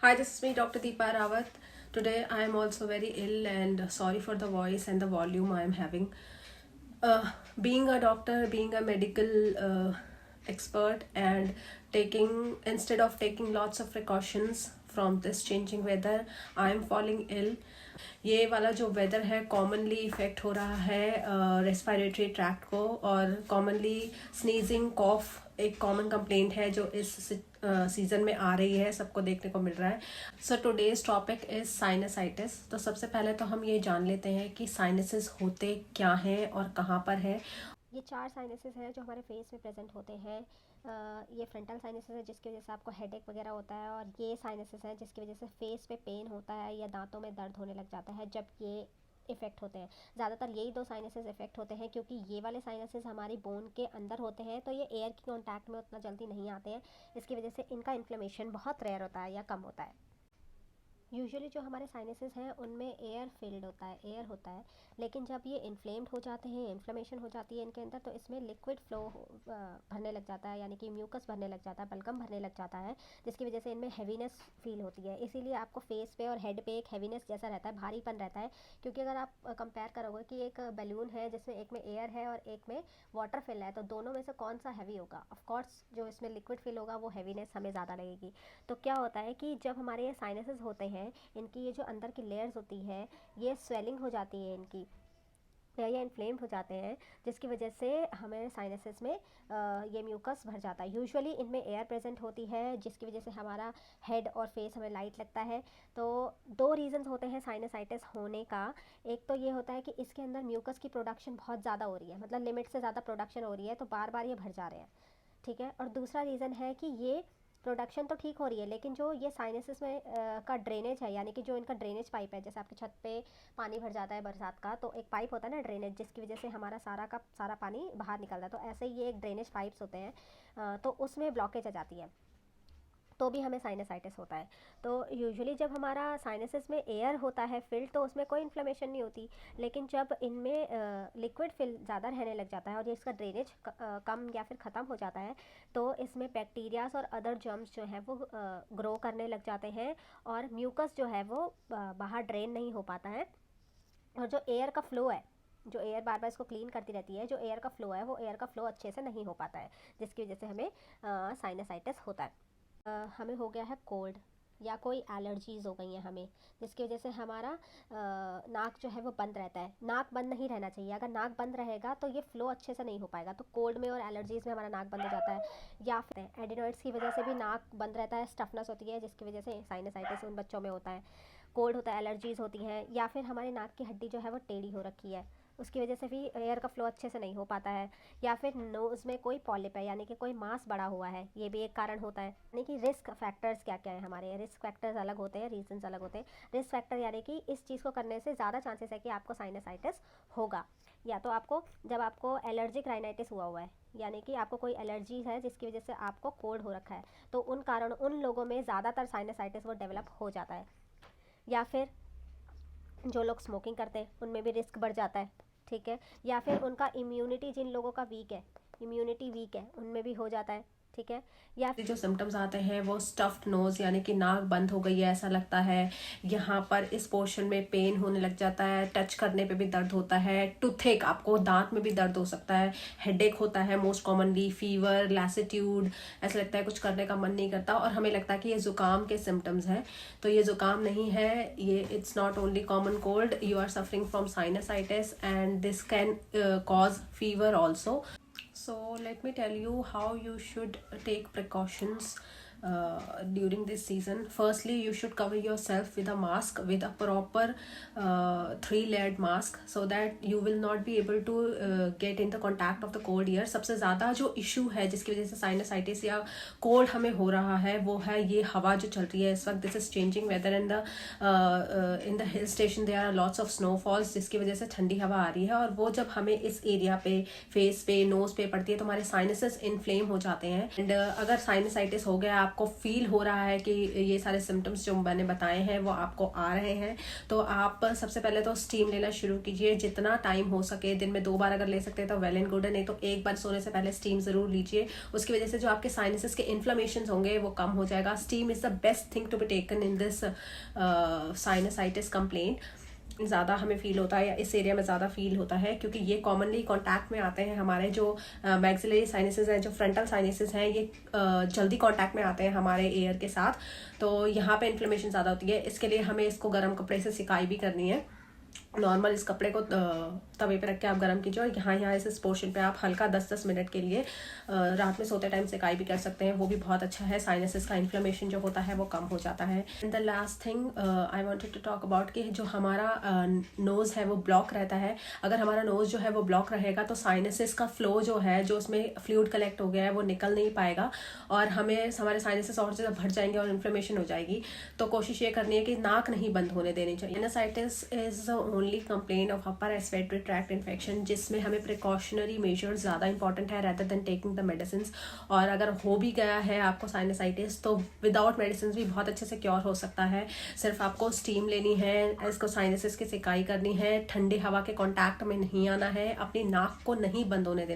Hi, this is me, Dr. Deepa Rawat. Today I am also very ill and sorry for the voice and the volume I am having. Being a doctor, being a medical expert, and taking instead of taking lots of precautions from this changing weather, I am falling ill. ये वाला जो weather है commonly effect हो रहा है respiratory tract को, और commonly sneezing कॉफ एक कॉमन कंप्लेंट है जो इस सीजन में आ रही है, सबको देखने को मिल रहा है. So today's topic is sinusitis. तो सबसे पहले तो हम ये जान लेते हैं कि साइनसेस होते क्या हैं और कहाँ पर है. ये 4 साइनसेस हैं जो हमारे फेस में प्रेजेंट होते हैं. ये फ्रंटल साइनसेस है जिसकी वजह से आपको हेडेक वगैरह होता है, और ये साइनसेस हैं जिसकी वजह से फेस पे पेन होता है या दांतों में दर्द होने लग जाता है जब ये इफ़ेक्ट होते हैं. ज़्यादातर यही 2 साइनसेस इफ़ेक्ट होते हैं क्योंकि ये वाले साइनसेस हमारी बोन के अंदर होते हैं, तो ये एयर की कॉन्टैक्ट में उतना जल्दी नहीं आते हैं. इसकी वजह से इनका इन्फ्लेमेशन बहुत रेयर होता है या कम होता है. यूजुअली जो हमारे साइनसेस हैं उनमें एयर फिल्ड होता है, एयर होता है, लेकिन जब ये इन्फ्लेम्ड हो जाते हैं, इन्फ्लेमेशन हो जाती है इनके अंदर, तो इसमें लिक्विड फ्लो भरने लग जाता है, यानी कि म्यूकस भरने लग जाता है, बलगम भरने लग जाता है, जिसकी वजह से इनमें हैवीनेस फील होती है. इसीलिए आपको फेस पे और हेड पे एक हैवीनेस जैसा रहता है, भारीपन रहता है. क्योंकि अगर आप कंपेयर करोगे कि एक बैलून है जिसमें एक में एयर है और एक में वाटर फिल है, तो दोनों में से कौन सा हैवी होगा? ऑफकोर्स जो इसमें लिक्विड फिल होगा वो हैवीनेस हमें ज़्यादा लगेगी. तो क्या होता है कि जब हमारे ये साइनसेस होते हैं, इनकी ये जो अंदर की लेयर्स होती है ये स्वेलिंग हो जाती है इनकी, या ये इन्फ्लेम्ड हो जाते हैं, जिसकी वजह से हमें साइनसेस में ये म्यूकस भर जाता है. यूजुअली इनमें एयर प्रेजेंट होती है जिसकी वजह से हमारा हेड और फेस हमें लाइट लगता है. तो 2 रीज़न्स होते हैं साइनसाइटिस होने का. एक तो ये होता है कि इसके अंदर म्यूकस की प्रोडक्शन बहुत ज़्यादा हो रही है, मतलब लिमिट से ज़्यादा प्रोडक्शन हो रही है, तो बार बार ये भर जा रहे हैं. ठीक है. और दूसरा रीज़न है कि ये प्रोडक्शन तो ठीक हो रही है, लेकिन जो ये साइनसेस में का ड्रेनेज है, यानी कि जो इनका ड्रेनेज पाइप है, जैसे आपकी छत पे पानी भर जाता है बरसात का, तो एक पाइप होता है ना ड्रेनेज, जिसकी वजह से हमारा सारा का सारा पानी बाहर निकलता है. तो ऐसे ही ये एक ड्रेनेज पाइप्स होते हैं, तो उसमें ब्लॉकेज आ जाती है, तो भी हमें साइनसाइटिस होता है. तो यूजुअली जब हमारा साइनसेस में एयर होता है फिल्ड, तो उसमें कोई इन्फ्लेमेशन नहीं होती. लेकिन जब इनमें लिक्विड फिल ज़्यादा रहने लग जाता है और ये इसका ड्रेनेज कम या फिर ख़त्म हो जाता है, तो इसमें बैक्टीरियाज और अदर जर्म्स जो हैं वो ग्रो करने लग जाते हैं, और म्यूकस जो है वो बाहर ड्रेन नहीं हो पाता है. और जो एयर का फ्लो है, जो एयर बार बार इसको क्लीन करती रहती है, जो एयर का फ्लो है वो एयर का फ्लो अच्छे से नहीं हो पाता है, जिसकी वजह से हमें साइनसाइटिस होता है. हमें हो गया है कोल्ड या कोई एलर्जीज़ हो गई हैं हमें, जिसकी वजह से हमारा नाक जो है वो बंद रहता है. नाक बंद नहीं रहना चाहिए. अगर नाक बंद रहेगा तो ये फ़्लो अच्छे से नहीं हो पाएगा. तो कोल्ड में और एलर्जीज़ में हमारा नाक बंद हो जाता है. या फिर एडिनोइड्स की वजह से भी नाक बंद रहता है, स्टफनेस होती है, जिसकी वजह से साइनसाइटिस उन बच्चों में होता है. कोल्ड होता है, एलर्जीज़ होती हैं, या फिर हमारे नाक की हड्डी जो है वो टेढ़ी हो रखी है, उसकी वजह से भी एयर का फ्लो अच्छे से नहीं हो पाता है. या फिर नोज़ में कोई पॉलिप है, यानी कि कोई मांस बड़ा हुआ है, ये भी एक कारण होता है. यानी कि रिस्क फैक्टर्स क्या क्या है हमारे, रिस्क फैक्टर्स अलग होते हैं, रीजंस अलग होते हैं. रिस्क फैक्टर यानी कि इस चीज़ को करने से ज़्यादा चांसेस है कि आपको साइनसाइटिस होगा. या तो आपको जब आपको एलर्जिक राइनाइटिस हुआ है, यानी कि आपको कोई एलर्जी है जिसकी वजह से आपको कोल्ड हो रखा है, तो उन कारण उन लोगों में ज़्यादातर साइनसाइटिस वो डेवलप हो जाता है. या फिर जो लोग स्मोकिंग करते हैं उनमें भी रिस्क बढ़ जाता है. ठीक है. या फिर उनका इम्यूनिटी, जिन लोगों का वीक है, इम्यूनिटी वीक है, उनमें भी हो जाता है. ठीक है. या जो सिम्टम्स आते हैं वो स्टफ्ड नोज, यानी कि नाक बंद हो गई है ऐसा लगता है. यहाँ पर इस पोर्शन में पेन होने लग जाता है, टच करने पे भी दर्द होता है, टूथेक, आपको दांत में भी दर्द हो सकता है, हेडेक होता है मोस्ट कॉमनली, फीवर, लैसिट्यूड, ऐसा लगता है कुछ करने का मन नहीं करता, और हमें लगता है कि ये जुकाम के सिम्टम्स हैं. तो ये जुकाम नहीं है, ये it's not only common cold. You are suffering from sinusitis and this can cause fever also. So let me tell you how you should take precautions during this season. Firstly, you should cover yourself with a mask, with a proper 3-layered mask, so that you will not be able to get in the contact of the cold air. सबसे ज़्यादा जो issue है जिसकी वजह से sinusitis या cold हमें हो रहा है वो है ये हवा जो चल रही है इस वक्त. This is changing weather in the hill station. There are lots of snowfalls, जिसकी वजह से ठंडी हवा आ रही है, और वो जब हमें इस एरिया पे, फेस पे, नोज पे पड़ती है तो हमारे साइनसेस इन्फ्लेम हो जाते हैं. एंड अगर साइनसाइटिस हो गया आपको फील हो रहा है कि ये सारे सिम्टम्स जो मैंने बताए हैं वो आपको आ रहे हैं, तो आप सबसे पहले तो स्टीम लेना शुरू कीजिए। जितना टाइम हो सके, दिन में 2 बार अगर ले सकते हैं तो वेल एंड गुड है, नहीं तो 1 बार सोने से पहले स्टीम जरूर लीजिए। उसकी वजह से जो आपके साइनसेस के इन्फ्लेमेशन होंगे वो कम हो जाएगा। Steam is the best thing to be taken in this sinusitis complaint. ज़्यादा हमें फील होता है या इस एरिया में ज़्यादा फील होता है, क्योंकि ये कॉमनली कांटेक्ट में आते हैं। हमारे जो मैक्सिलरी साइनसेस हैं, जो फ्रंटल साइनसेस हैं, ये जल्दी कांटेक्ट में आते हैं हमारे एयर के साथ, तो यहाँ पे इन्फ्लेमेशन ज़्यादा होती है। इसके लिए हमें इसको गर्म कपड़े से सिकाई भी करनी है। नॉर्मल इस कपड़े को तवे पे रख के आप गर्म कीजिए और यहाँ इस पोर्शन पे आप हल्का 10-10 मिनट के लिए रात में सोते टाइम सिकाई भी कर सकते हैं, वो भी बहुत अच्छा है। साइनसेस का इन्फ्लेमेशन जो होता है वो कम हो जाता है। And the last thing I wanted to talk about कि जो हमारा नोज़ है वो ब्लॉक रहता है। अगर हमारा नोज़ जो है वो ब्लॉक रहेगा तो साइनसेस का फ्लो जो है, जो उसमें फ्लूइड कलेक्ट हो गया है, वो निकल नहीं पाएगा और हमारे साइनसेस और ज़्यादा भर जाएंगे और इन्फ्लेमेशन हो जाएगी। तो कोशिश ये करनी है कि नाक नहीं बंद होने देनी चाहिए। Sinusitis is only complain of upper respiratory tract infection, जिसमें हमें प्रिकॉशनरी मेजर्स ज़्यादा इंपॉर्टेंट है rather than taking the medicine. और अगर हो भी गया है आपको साइनसाइटिस तो विदाउट मेडिसिन भी बहुत अच्छे से क्योर हो सकता है। सिर्फ आपको स्टीम लेनी है, इसको साइनसिस की सिकाई करनी है, ठंडी हवा के कॉन्टैक्ट में नहीं आना है, अपनी नाक को नहीं बंद होने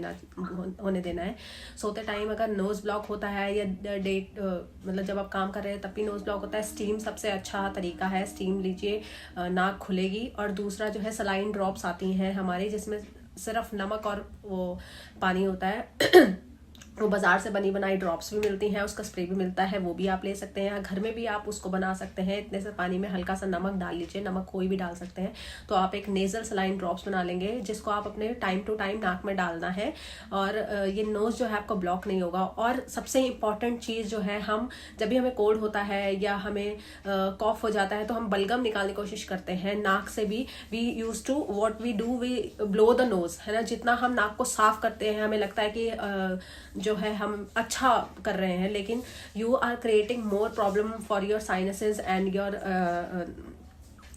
देना है। सोते टाइम अगर नोज़ ब्लॉक होता है या मतलब जब आप काम कर रहे हैं तब भी नोज़ ब्लॉक होता है, स्टीम सबसे अच्छा तरीका है। स्टीम लीजिए, नाक खुलेगी। और दूसरा जो है सलाइन ड्रॉप्स आती हैं हमारी, जिसमें सिर्फ नमक और वो पानी होता है वो बाजार से बनी बनाई ड्रॉप्स भी मिलती हैं, उसका स्प्रे भी मिलता है, वो भी आप ले सकते हैं। घर में भी आप उसको बना सकते हैं। इतने से पानी में हल्का सा नमक डाल लीजिए, नमक कोई भी डाल सकते हैं, तो आप एक नेजल सलाइन ड्रॉप्स बना लेंगे, जिसको आप अपने टाइम टू टाइम नाक में डालना है और ये नोज़ जो है आपको ब्लॉक नहीं होगा। और सबसे इम्पॉर्टेंट चीज़ जो है, हम जब भी हमें कोल्ड होता है या हमें कॉफ हो जाता है तो हम बलगम निकालने की कोशिश करते हैं नाक से भी। We use to what we do, we blow the nose, है ना। जितना हम नाक को साफ करते हैं हमें लगता है कि जो है हम अच्छा कर रहे हैं, लेकिन you are creating more problem for your sinuses and your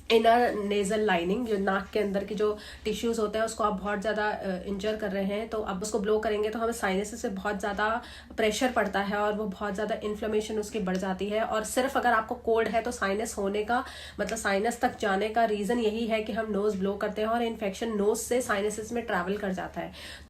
inner nasal lining. जो नाक के अंदर की जो टिश्यूज होते हैं उसको आप बहुत ज़्यादा इंजर कर रहे हैं। तो अब उसको ब्लो करेंगे तो हमें साइनसेस से बहुत ज़्यादा प्रेशर पड़ता है और वो बहुत ज़्यादा इन्फ्लेमेशन उसकी बढ़ जाती है। और सिर्फ अगर आपको कोल्ड है तो साइनस होने का मतलब साइनस तक जाने का रीज़न यही है कि हम नोज़ ब्लो करते हैं और इन्फेक्शन नोज़ से साइनसेस में ट्रैवल कर जाता है।